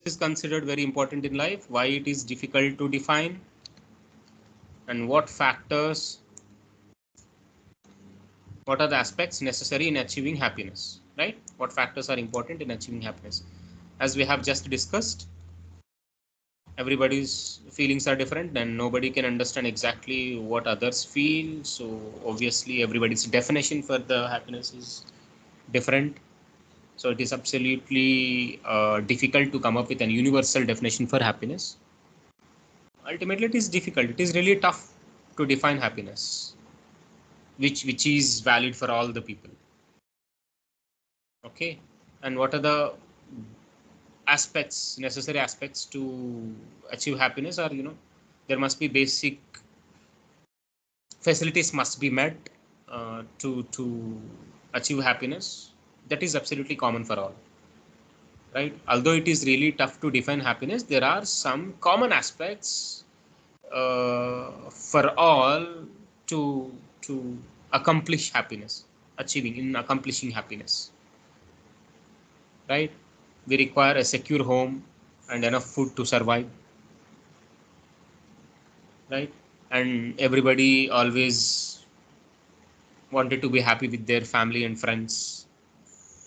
This is considered very important in life, why it is difficult to define, and what are the aspects necessary in achieving happiness, right? What factors are important in achieving happiness? As we have just discussed, everybody's feelings are different and nobody can understand exactly what others feel. So obviously everybody's definition for the happiness is different. So it is absolutely difficult to come up with an universal definition for happiness. Ultimately, it is difficult. It is really tough to define happiness, which is valid for all the people. Okay, and what are the necessary aspects to achieve happiness? Or there must be basic facilities must be met to achieve happiness. That is absolutely common for all, right? Although it is really tough to define happiness, there are some common aspects for all to accomplish happiness, accomplishing happiness, right? We require a secure home and enough food to survive, right? And everybody always wanted to be happy with their family and friends.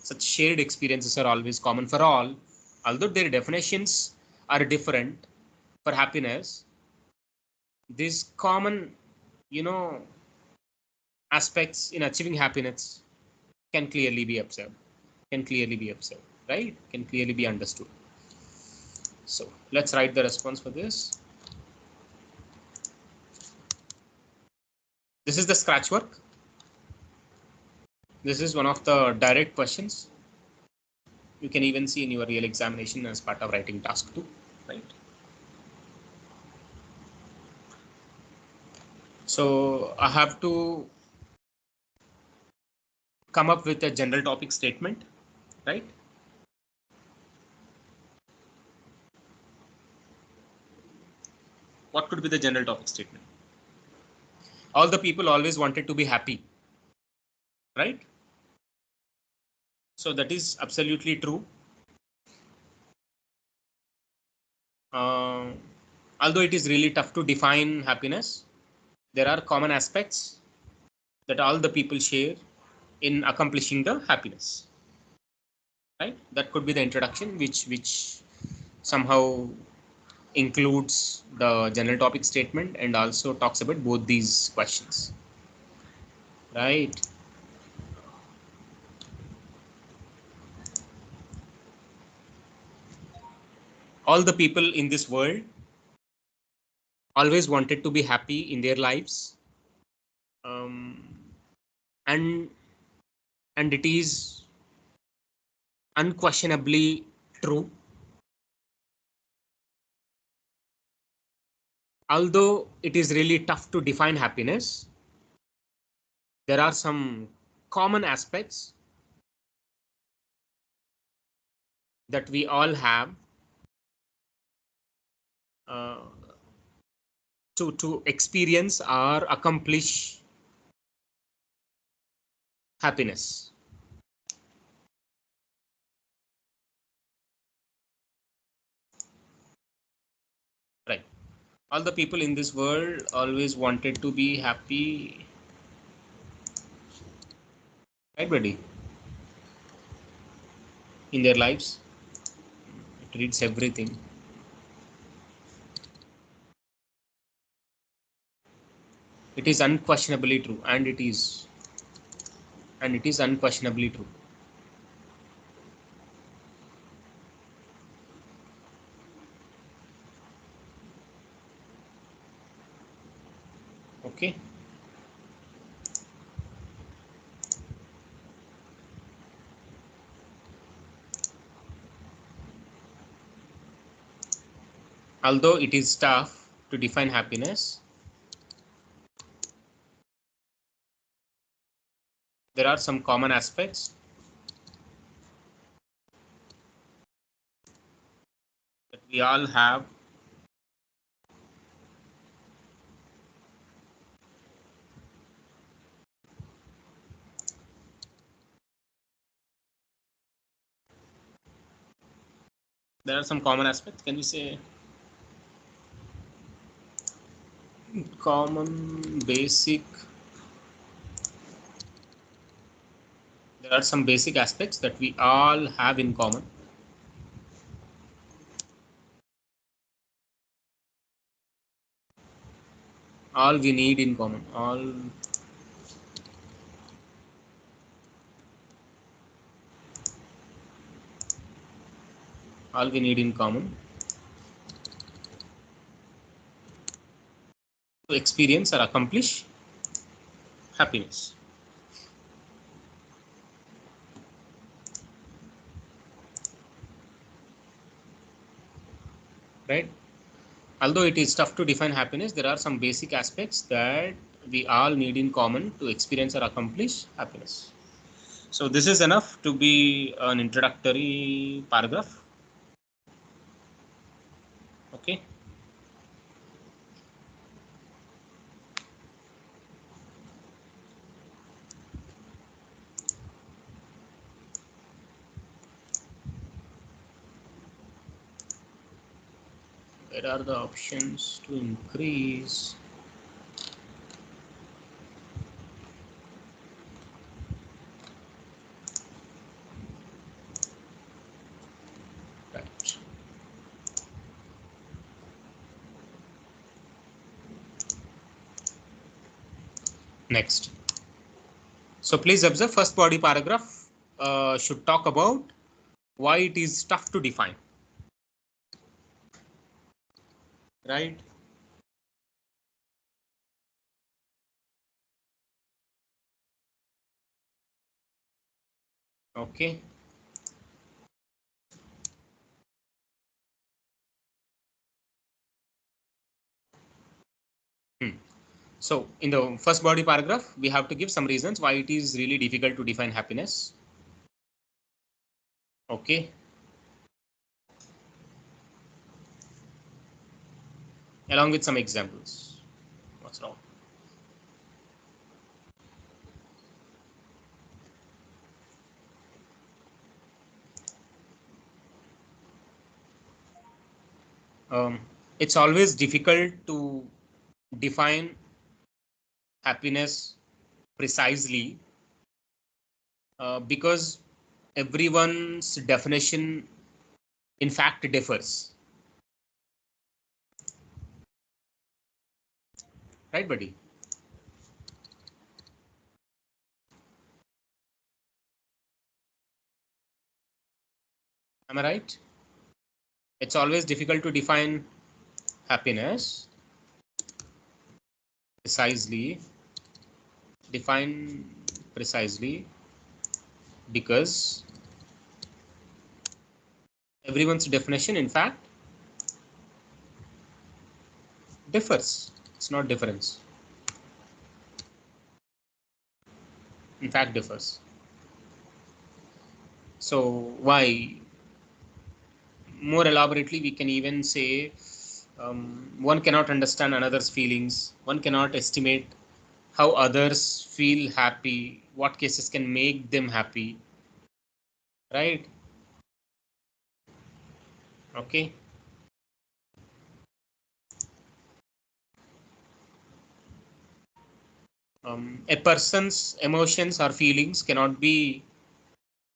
Such shared experiences are always common for all, although their definitions are different for happiness. These common, you know, aspects in achieving happiness can clearly be observed, right? Can clearly be understood. So let's write the response for this. This is the scratch work. This is one of the direct questions. You can even see in your real examination as part of writing task 2, right? So I have to come up with a general topic statement, right? What could be the general topic statement? All the people always wanted to be happy, right? So that is absolutely true. Uh, Although it is really tough to define happiness, there are common aspects that all the people share in accomplishing the happiness, right? That could be the introduction, which somehow includes the general topic statement and also talks about both these questions, right? All the people in this world always wanted to be happy in their lives, um, and it is unquestionably true. Although it is really tough to define happiness, there are some common aspects that we all have uh, to experience or accomplish happiness, right? All the people in this world always wanted to be happy, right, buddy? In their lives, it reads everything. It is unquestionably true, and it is unquestionably true. Okay. Although it is tough to define happiness, there are some common aspects that we all have There are some common aspects. Can we say common basic? There are some basic aspects that we all have in common. All we need in common. All we need in common to experience or accomplish happiness. Right? Although it is tough to define happiness, there are some basic aspects that we all need in common to experience or accomplish happiness. So this is enough to be an introductory paragraph. Okay. Where are the options to increase? Right. Next. So please observe first body paragraph should talk about why it is tough to define. Right. Okay. So in the first body paragraph, we have to give some reasons why it is really difficult to define happiness. Okay. Along with some examples. What's wrong? It's always difficult to define happiness precisely because everyone's definition in fact differs. Right, buddy? Am I right? It's always difficult to define happiness precisely. Define precisely because everyone's definition in fact differs. It's not difference. In fact differs. So why? More elaborately, we can even say one cannot understand another's feelings. One cannot estimate how others feel happy, what cases can make them happy. Right? Okay. A person's emotions or feelings cannot be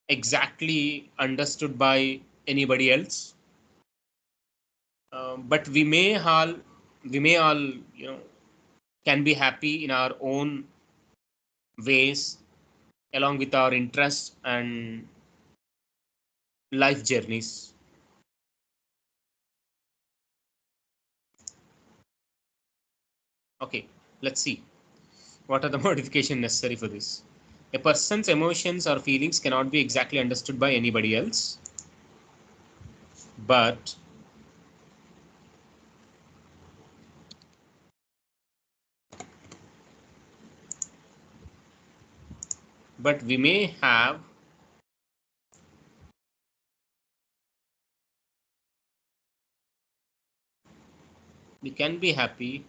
exactly understood by anybody else. But we may all, can be happy in our own ways, along with our interests and life journeys. Okay, let's see what are the modifications necessary for this. A person's emotions or feelings cannot be exactly understood by anybody else, but we may have we can be happy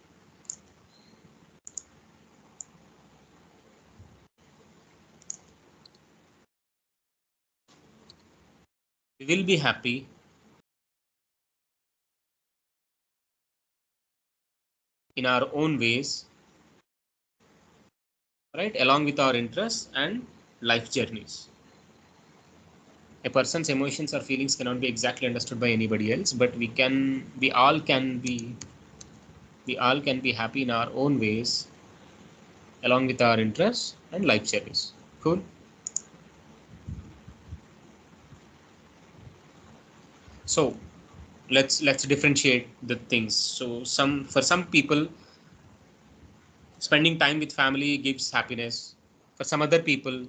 we will be happy in our own ways, right, along with our interests and life journeys. A person's emotions or feelings cannot be exactly understood by anybody else, but we all can be happy in our own ways, along with our interests and life journeys. Cool. So let's differentiate the things. So for some people, spending time with family gives happiness. For some other people,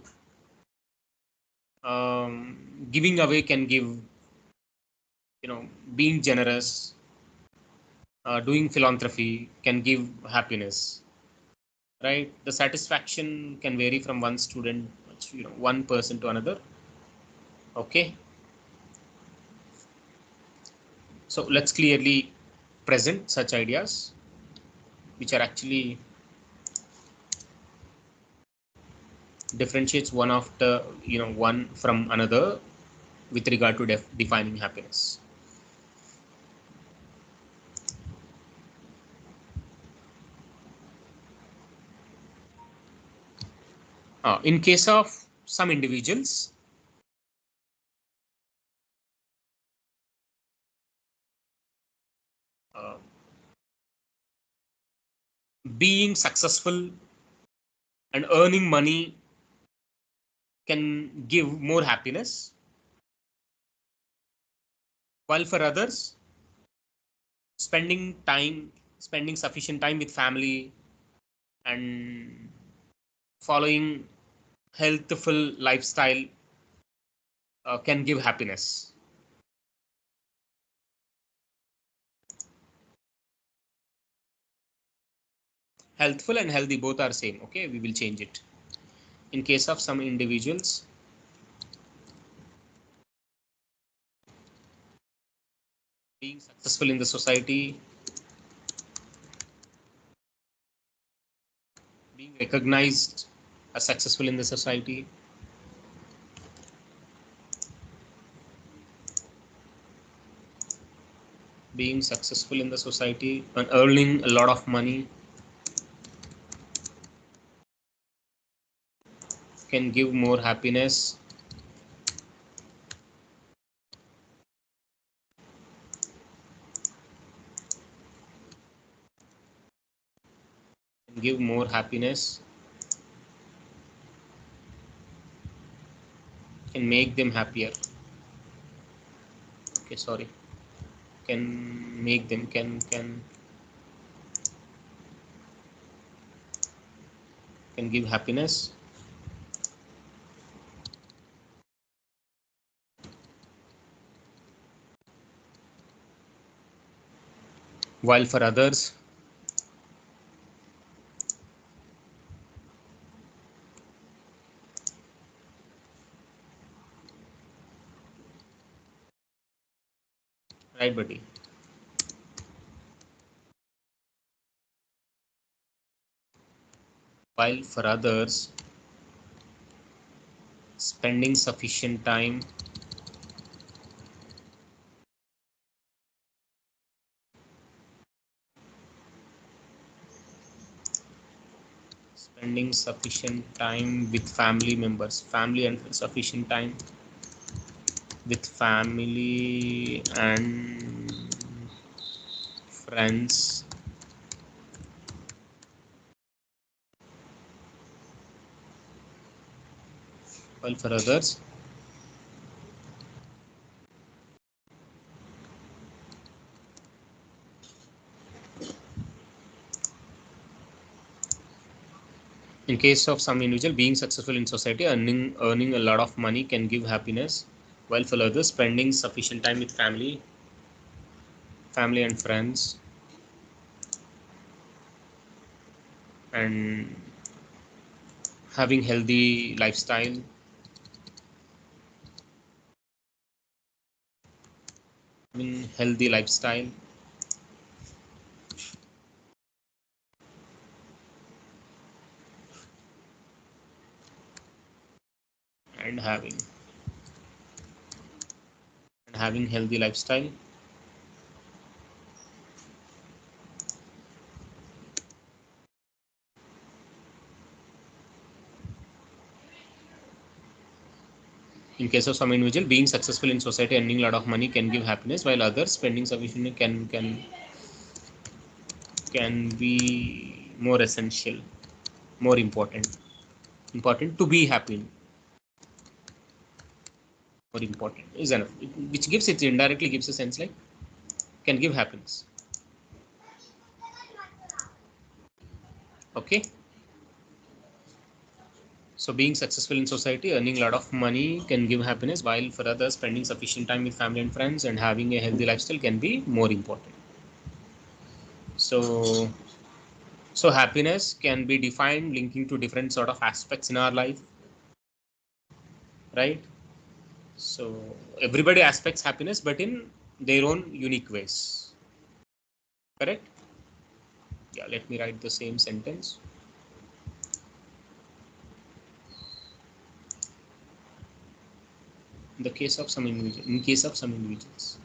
giving away can give, being generous, doing philanthropy can give happiness, right? The satisfaction can vary from one student, one person to another. Okay, so let's clearly present such ideas, which are actually differentiates one of the one from another with regard to defining happiness. In case of some individuals, uh, being successful and earning money can give more happiness, while for others, spending sufficient time with family and following healthful lifestyle can give happiness. Healthful and healthy both are same. Okay, we will change it. In case of some individuals, being successful in the society, being recognized as successful in the society, being successful in the society and earning a lot of money can give more happiness, can give more happiness, can make them happier. Okay, sorry, can make them can give happiness, while for others, right, buddy, while for others, spending sufficient time spending sufficient time with family members, family and sufficient time with family and friends, while for others, in case of some individual, being successful in society, earning a lot of money can give happiness, while for others, spending sufficient time with family and friends, and having healthy lifestyle, having healthy lifestyle and having healthy lifestyle In case of some individual, being successful in society, earning a lot of money can give happiness, while others spending sufficiently can be more essential, more important to be happy. More important is enough, which gives it indirectly gives a sense like can give happiness. Okay. So being successful in society, earning a lot of money can give happiness, while for others, spending sufficient time with family and friends and having a healthy lifestyle can be more important. So, so happiness can be defined linking to different sort of aspects in our life, right? So everybody aspects happiness, but in their own unique ways. Correct? Yeah. Let me write the same sentence. In case of some individuals.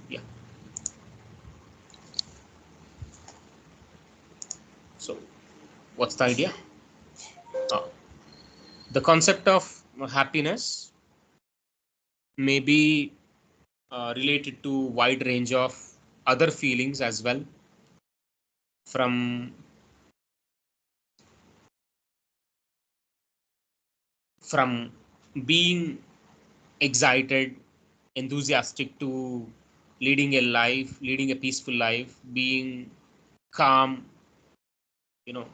Yeah. So what's the idea? Uh, the concept of happiness may be related to wide range of other feelings as well, from being excited, enthusiastic, to leading a peaceful life, being calm, you know,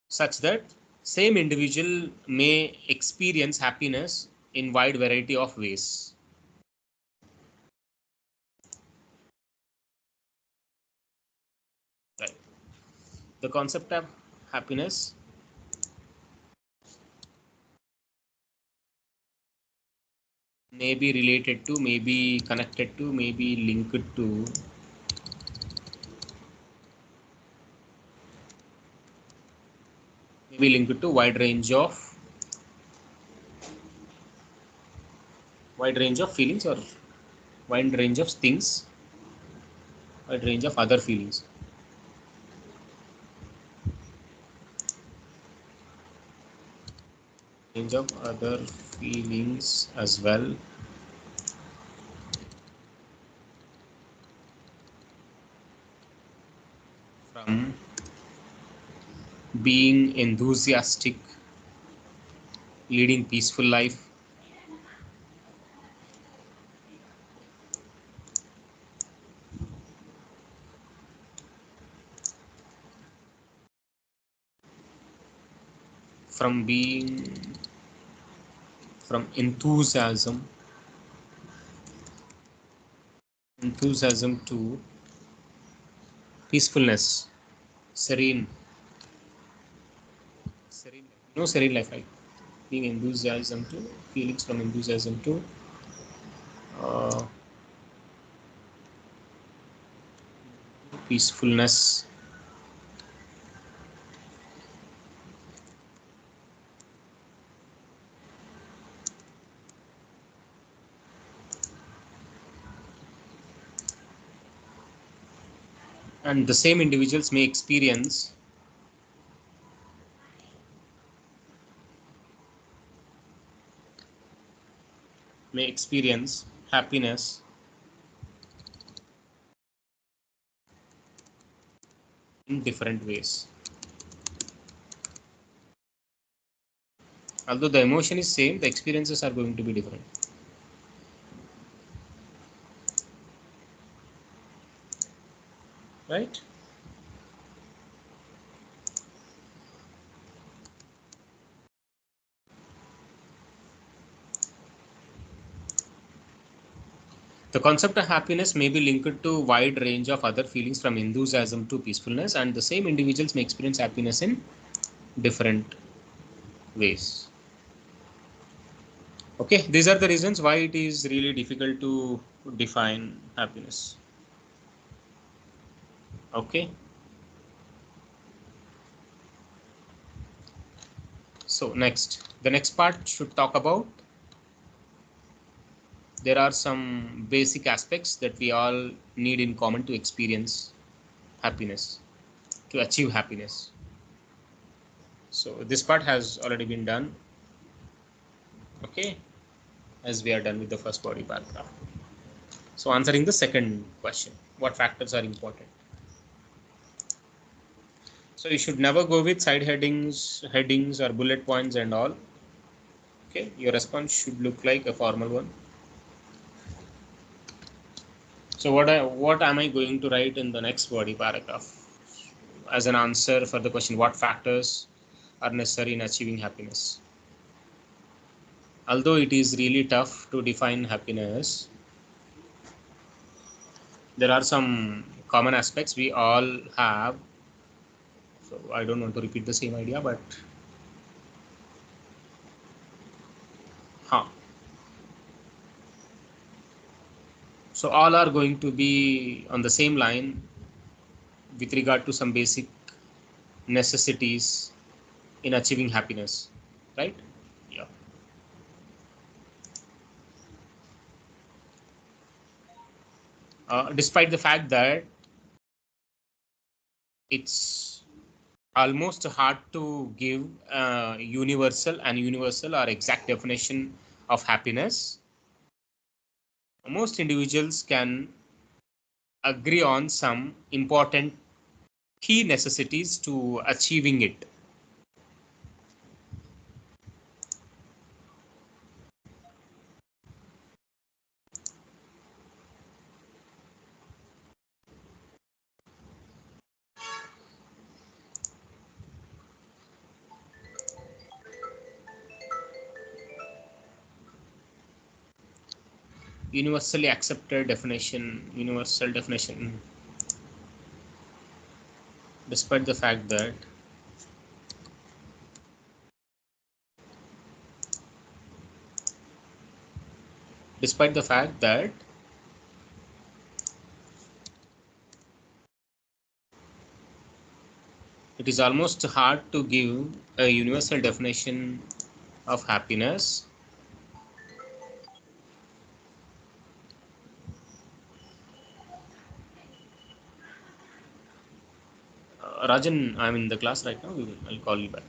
such that same individual may experience happiness in wide variety of ways. Right. The concept of happiness may be related to, may be connected to, may be linked to wide range of feelings, or wide range of things, wide range of other feelings. Range of other feelings as well, from being enthusiastic, leading peaceful life, from enthusiasm to peacefulness, serene, serene life, right? Being enthusiasm to feelings, from enthusiasm to uh, peacefulness. And the same individuals may experience happiness in different ways. Although the emotion is same, the experiences are going to be different. Right? The concept of happiness may be linked to wide range of other feelings, from enthusiasm to peacefulness, and the same individuals may experience happiness in different ways. Okay, these are the reasons why it is really difficult to define happiness. Okay. So the next part should talk about, there are some basic aspects that we all need in common to experience happiness, to achieve happiness. So this part has already been done. Okay, as we are done with the first body paragraph. So answering the second question, what factors are important? So you should never go with side headings or bullet points and all. Okay, your response should look like a formal one. So what am I going to write in the next body paragraph as an answer for the question, what factors are necessary in achieving happiness? Although it is really tough to define happiness, there are some common aspects we all have. So I don't want to repeat the same idea, but huh. So all are going to be on the same line with regard to some basic necessities in achieving happiness, right? Yeah. Despite the fact that it's almost hard to give universal or exact definition of happiness, most individuals can agree on some important key necessities to achieving it. Universally accepted definition, universal definition, despite the fact that despite the fact that it is almost hard to give a universal definition of happiness. Rajan, I'm in the class right now. I'll call you back.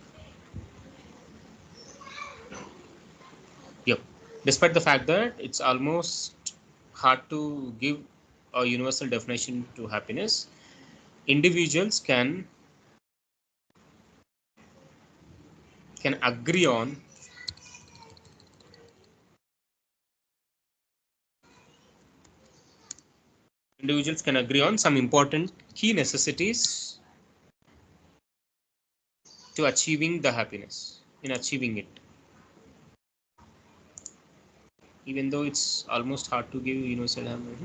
Yep. Despite the fact that it's almost hard to give a universal definition to happiness, individuals can agree on some important key necessities to achieving the happiness, in achieving it, even though it's almost hard to give universal happiness.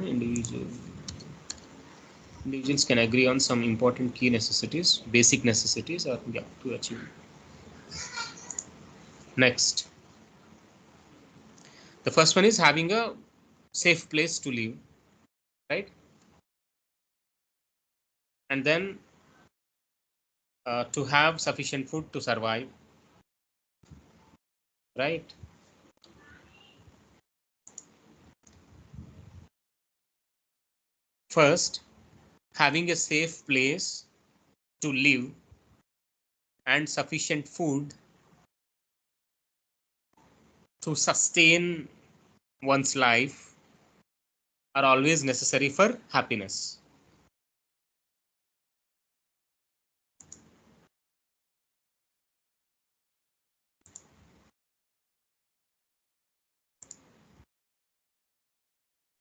Individuals can agree on some important key necessities, basic necessities, or yeah, to achieve. Next, the first one is having a safe place to live, right? And then to have sufficient food to survive, right? First, having a safe place to live and sufficient food to sustain one's life are always necessary for happiness.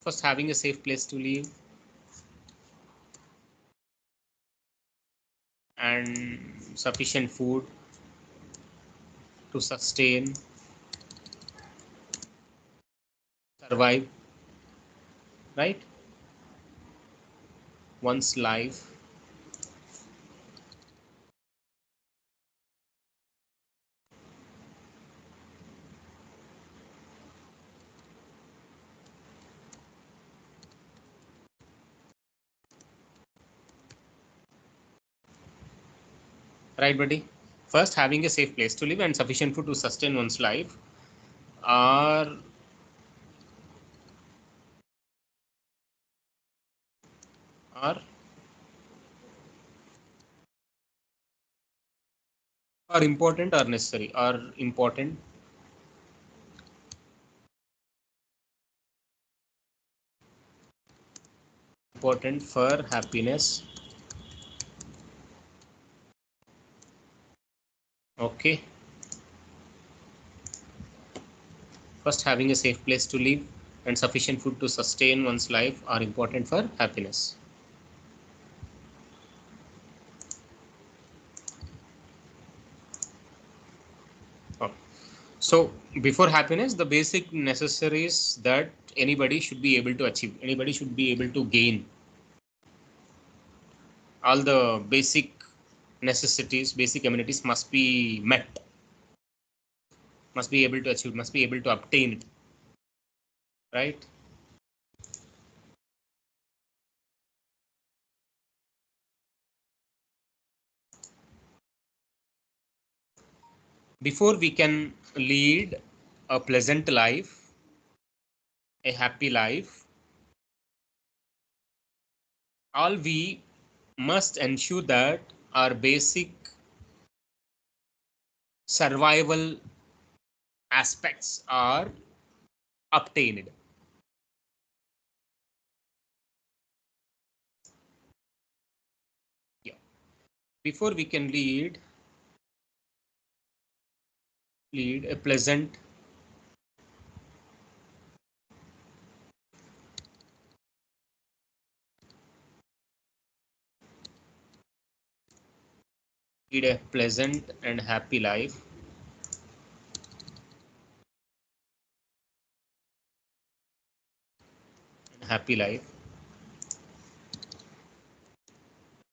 First, having a safe place to live and sufficient food to sustain, survive, right? One's life. Right, buddy? First, having a safe place to live and sufficient food to sustain one's life are are are important or necessary, are important important for happiness. Okay. First, having a safe place to live and sufficient food to sustain one's life are important for happiness. Oh. So, before happiness, the basic necessaries that anybody should be able to achieve, anybody should be able to gain. All the basic necessities, basic amenities must be met, must be able to achieve, must be able to obtain it, right? Before we can lead a pleasant life, a happy life, all we must ensure that our basic survival aspects are obtained. Yeah. Before we can lead a pleasant lead a pleasant and happy life,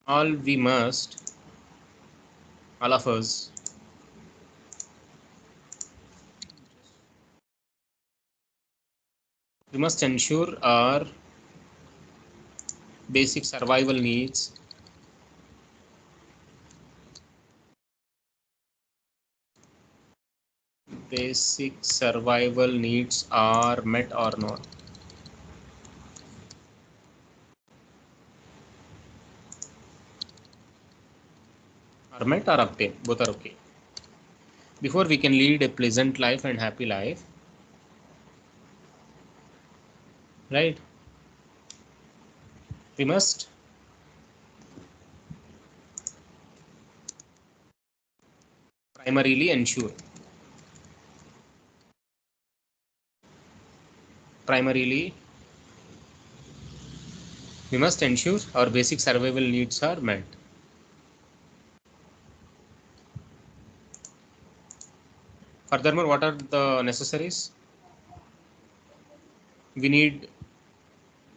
all we must, all of us, we must ensure our basic survival needs are met or not. Are met or obtained, both are okay. Before we can lead a pleasant life and happy life, right, we must primarily ensure primarily we must ensure our basic survival needs are met. Furthermore, what are the necessaries? We need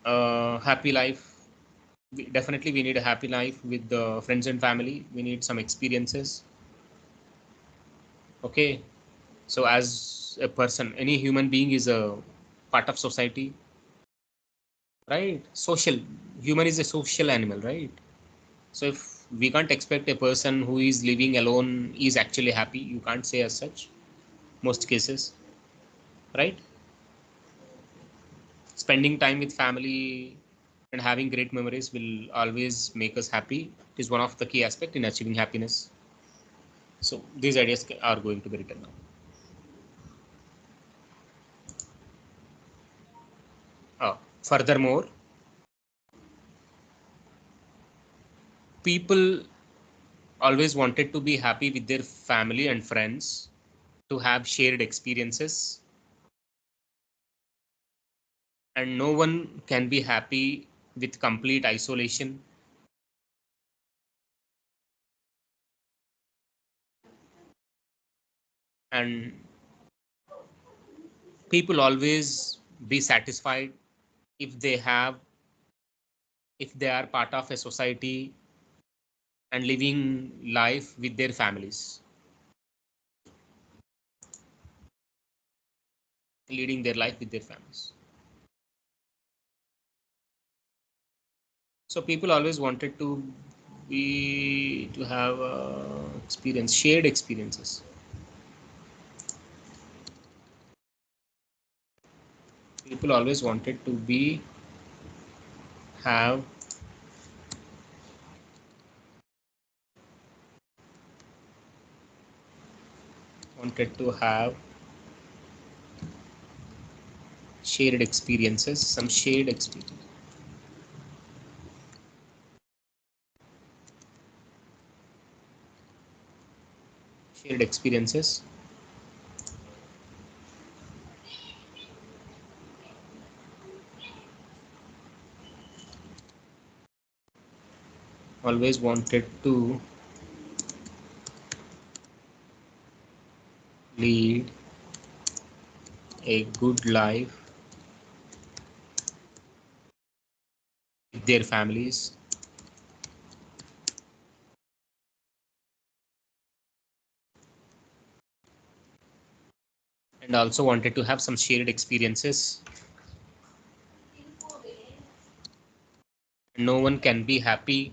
a happy life. Definitely, we need a happy life with the friends and family. We need some experiences. Okay, so as a person, any human being is a part of society, right? Social, human is a social animal, right? So if we can't expect a person who is living alone is actually happy, you can't say as such. Most cases, right? Spending time with family and having great memories will always make us happy. It is one of the key aspect in achieving happiness. So these ideas are going to be written now. Furthermore, people always wanted to be happy with their family and friends, to have shared experiences, and no one can be happy with complete isolation. And people always be satisfied if they have, if they are part of a society and living life with their families, leading their life with their families. So people always wanted to have experience, shared experiences. People always wanted to be have wanted to have shared experiences, some shared experience. shared experiences. Always wanted to lead a good life with their families and also wanted to have some shared experiences. No one can be happy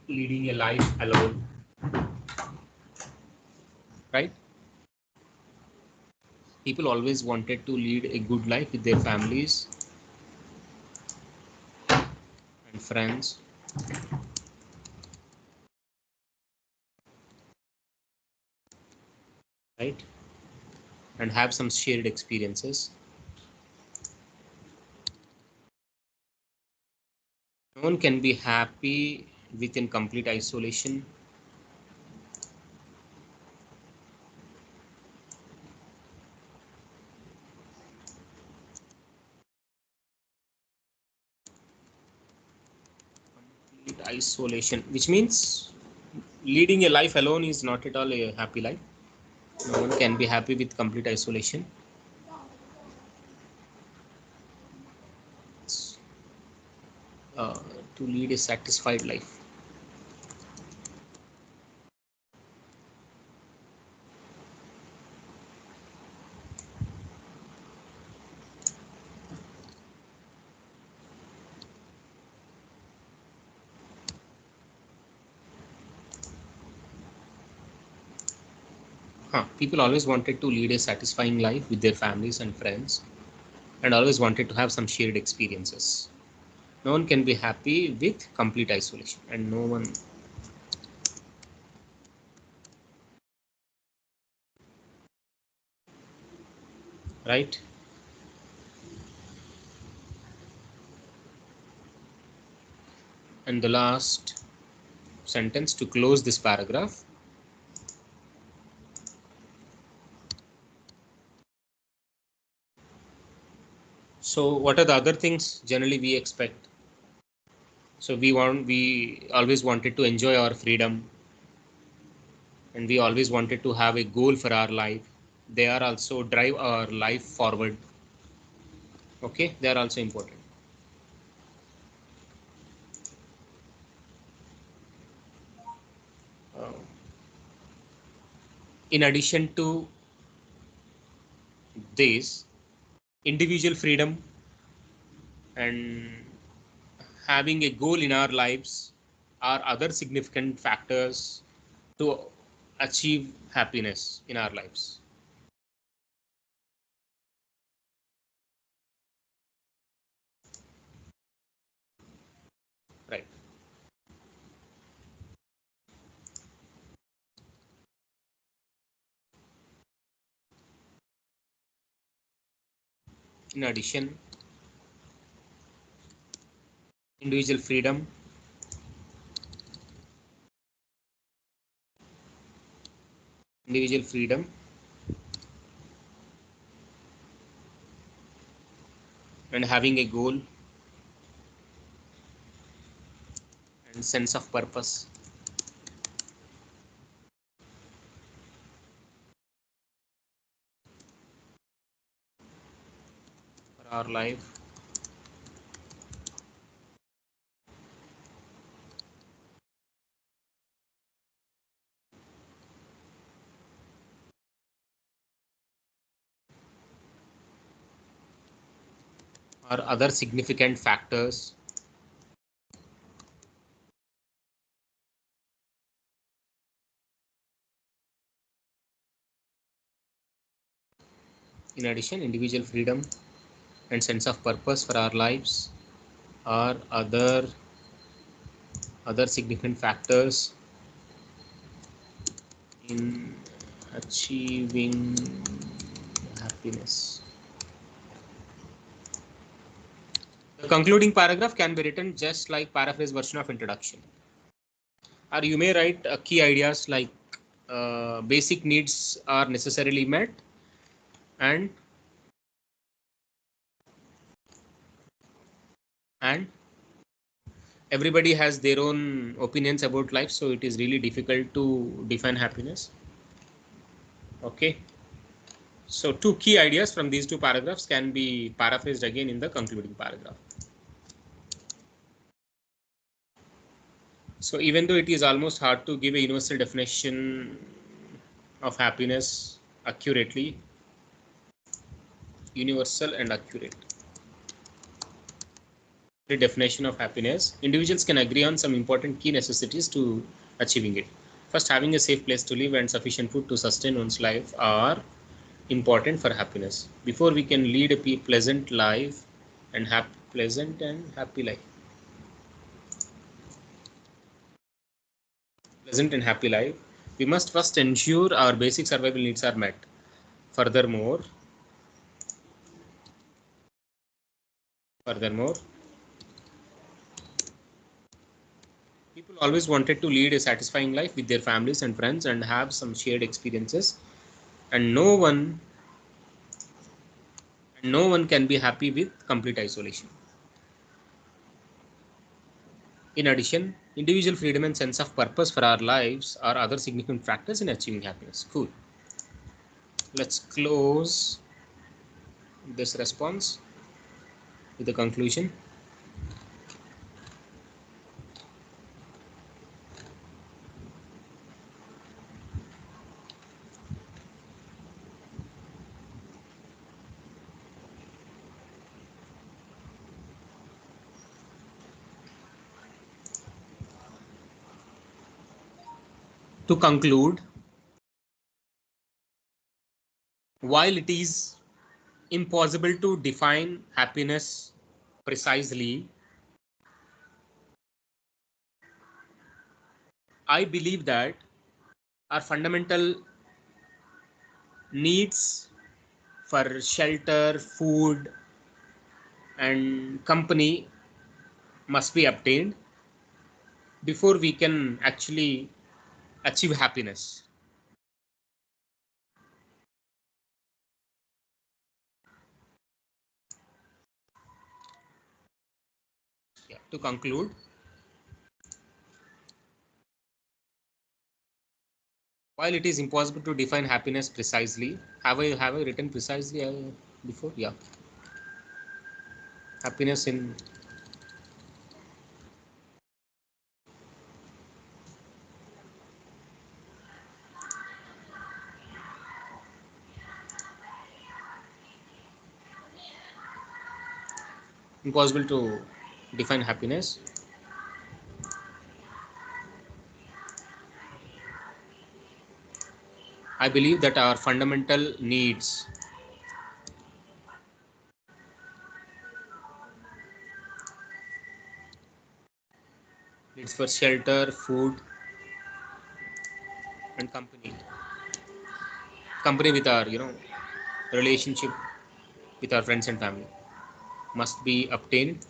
leading a life alone, right? People always wanted to lead a good life with their families and friends, right? And have some shared experiences. No one can be happy within complete isolation. Complete isolation, which means leading a life alone is not at all a happy life. No one can be happy with complete isolation. Uh, to lead a satisfied life. People always wanted to lead a satisfying life with their families and friends and always wanted to have some shared experiences. No one can be happy with complete isolation, and no one, right? And the last sentence to close this paragraph. So what are the other things generally we expect? So we always wanted to enjoy our freedom, and we always wanted to have a goal for our life. They are also drive our life forward. Okay, they are also important. Uh, in addition to this, individual freedom and having a goal in our lives are other significant factors to achieve happiness in our lives, right? In addition, individual freedom individual freedom and having a goal and sense of purpose for our life are other significant factors in addition individual freedom and sense of purpose for our lives are other significant factors in achieving happiness. The concluding paragraph can be written just like paraphrase version of introduction. Or you may write key ideas like basic needs are necessarily met, and and everybody has their own opinions about life, so it is really difficult to define happiness. Okay, so two key ideas from these two paragraphs can be paraphrased again in the concluding paragraph. So even though it is almost hard to give a universal definition of happiness accurately, universal and accurate the definition of happiness, individuals can agree on some important key necessities to achieving it. First, having a safe place to live and sufficient food to sustain one's life are important for happiness. Before we can lead a pleasant life and pleasant and happy life, pleasant and happy life, we must first ensure our basic survival needs are met. Furthermore, furthermore, people always wanted to lead a satisfying life with their families and friends and have some shared experiences, and no one can be happy with complete isolation. In addition, individual freedom and sense of purpose for our lives are other significant factors in achieving happiness. Cool. Let's close this response with the conclusion. To conclude, while it is impossible to define happiness precisely, I believe that our fundamental needs for shelter, food, and company must be obtained before we can actually achieve happiness. Yeah. To conclude, while it is impossible to define happiness precisely, have I written precisely before? Yeah, happiness in impossible to define happiness. I believe that our fundamental needs for shelter, food, and company with our relationship with our friends and family must be obtained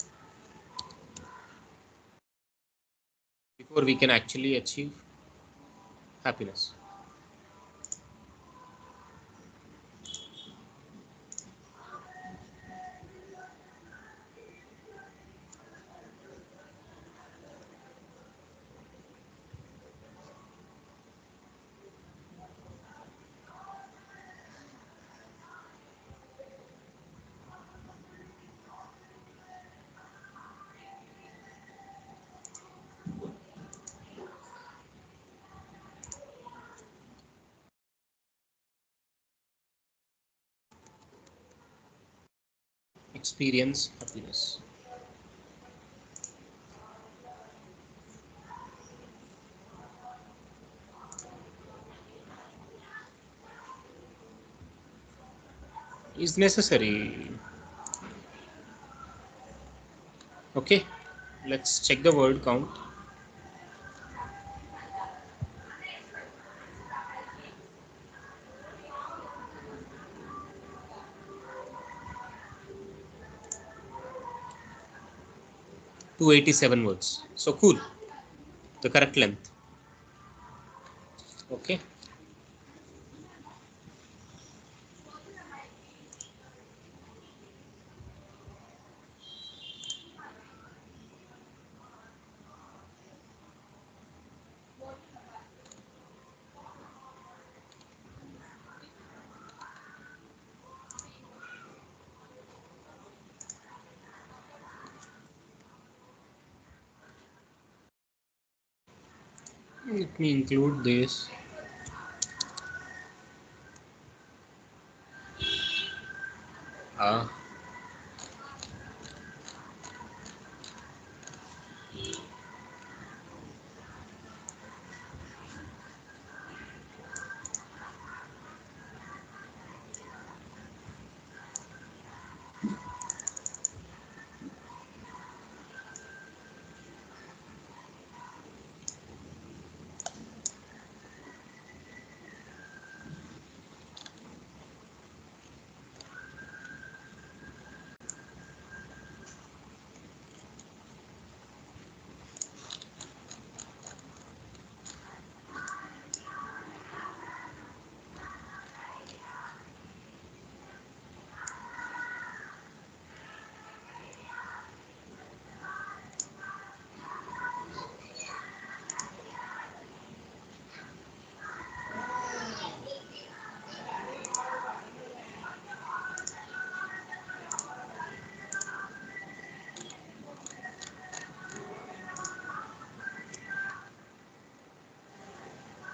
before we can actually achieve happiness. Experience happiness is necessary. Okay, let's check the word count. 287 words. So cool. The correct length. Let me include this. Ah,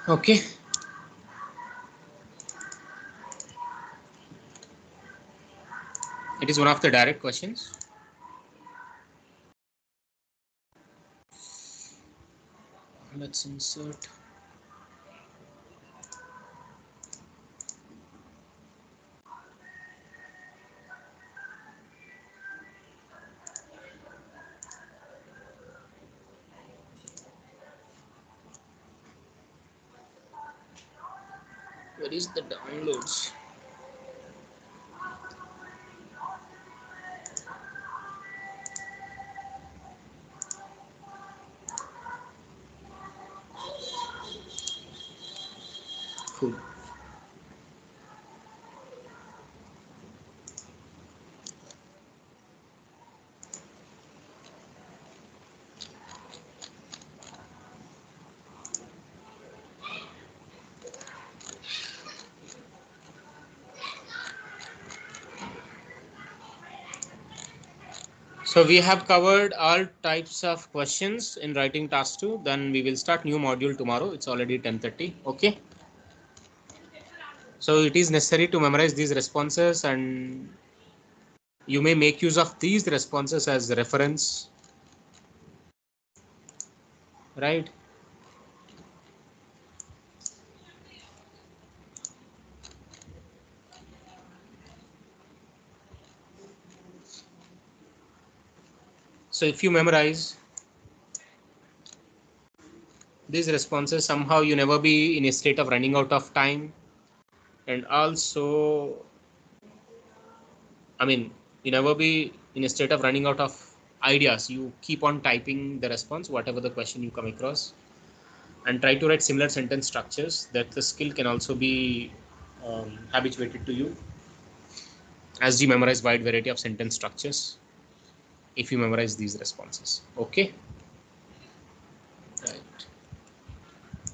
okay. It is one of the direct questions. Let's insert. Where is the downloads? Cool. So we have covered all types of questions in writing task 2. Then we will start new module tomorrow. It's already 10:30. Okay. So it is necessary to memorize these responses, and you may make use of these responses as reference, right? So if you memorize these responses, somehow you never be in a state of running out of time. And also, I mean, you never be in a state of running out of ideas. You keep on typing the response, whatever the question you come across, and try to write similar sentence structures. That the skill can also be habituated to you, as you memorize wide variety of sentence structures if you memorize these responses. Okay. Right.